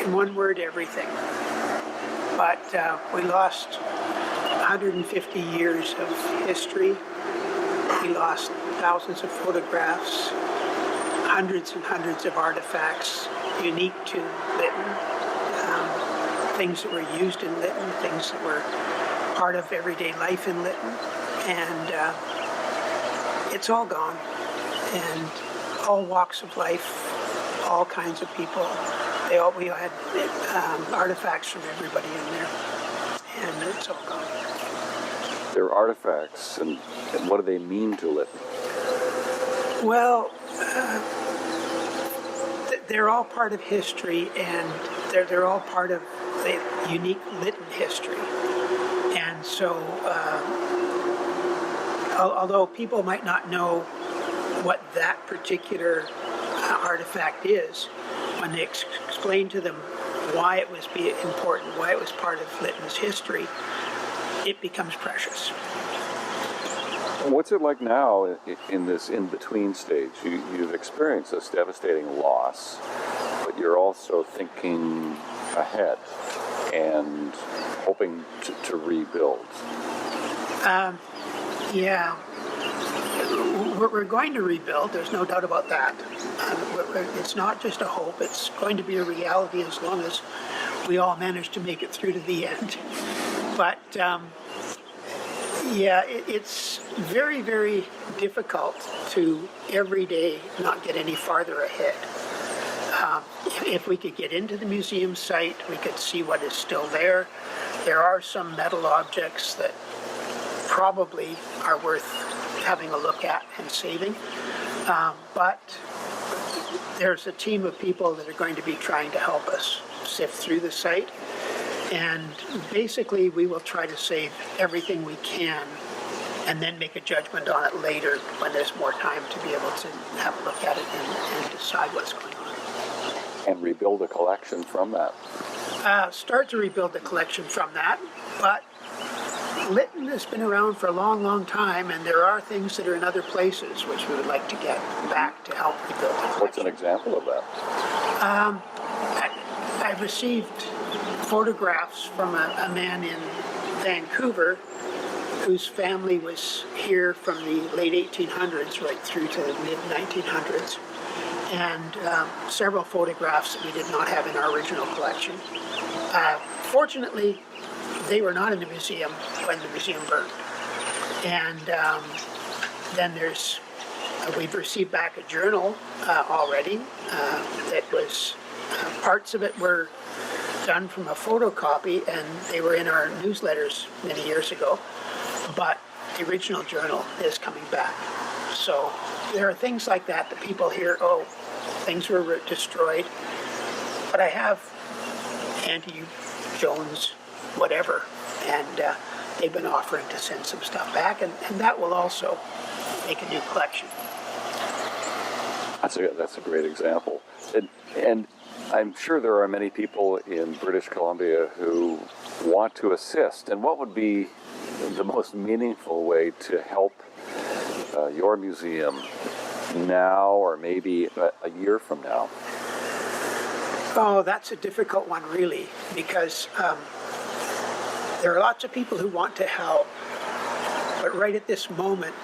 in one word, everything. But we lost 150 years of history. We lost thousands of photographs, hundreds and hundreds of artifacts unique to Lytton, things that were used in Lytton, things that were part of everyday life in Lytton, and it's all gone. And all walks of life, all kinds of people, we had artifacts from everybody in there, and it's all gone. They're artifacts, and what do they mean to Lytton? Well, they're all part of history, and they're all part of the unique Lytton history. And so, although people might not know what that particular artifact is, when they explain to them why it was important, why it was part of Lytton's history, it becomes precious. What's it like now in this in-between stage? You've experienced this devastating loss, but you're also thinking ahead and hoping to rebuild. Yeah. We're going to rebuild, there's no doubt about that. It's not just a hope, it's going to be a reality as long as we all manage to make it through to the end. But yeah, it's very, very difficult to every day not get any farther ahead. If we could get into the museum site, we could see what is still there. There are some metal objects that probably are worth having a look at and saving. But there's a team of people that are going to be trying to help us sift through the site. And basically, we will try to save everything we can and then make a judgment on it later when there's more time to be able to have a look at it and decide what's going on. And rebuild a collection from that. Start to rebuild the collection from that, but Lytton has been around for a long, long time, and there are things that are in other places which we would like to get back to help rebuild the collection. What's an example of that? I've received photographs from a man in Vancouver whose family was here from the late 1800s right through to the mid-1900s, and several photographs that we did not have in our original collection. Fortunately, they were not in the museum when the museum burned. And then we've received back a journal already that was, parts of it were done from a photocopy, and they were in our newsletters many years ago, but the original journal is coming back. So there are things like that that people hear, oh, things were destroyed, but I have Auntie Jones whatever, and they've been offering to send some stuff back, and that will also make a new collection. That's a great example. And I'm sure there are many people in British Columbia who want to assist. And what would be the most meaningful way to help your museum now or maybe a year from now? Oh, that's a difficult one, really, because there are lots of people who want to help, but right at this moment,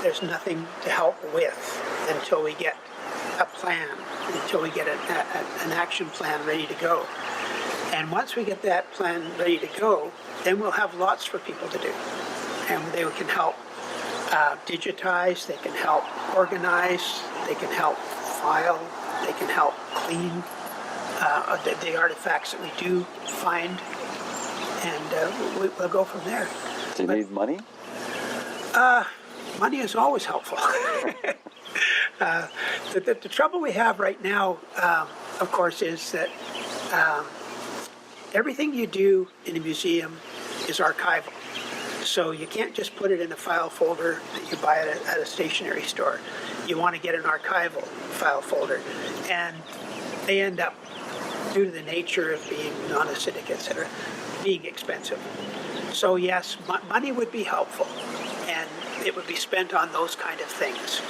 there's nothing to help with until we get a plan, until we get an action plan ready to go. And once we get that plan ready to go, then we'll have lots for people to do. And they can help digitize, they can help organize, they can help file, they can help clean the artifacts that we do find, and we'll go from there. Do you need money? Money is always helpful. The trouble we have right now, of course, is that everything you do in a museum is archival. So you can't just put it in a file folder that you buy at a stationery store. You want to get an archival file folder, and they end up, due to the nature of being non-acidic, etc., being expensive. So yes, money would be helpful, and it would be spent on those kind of things.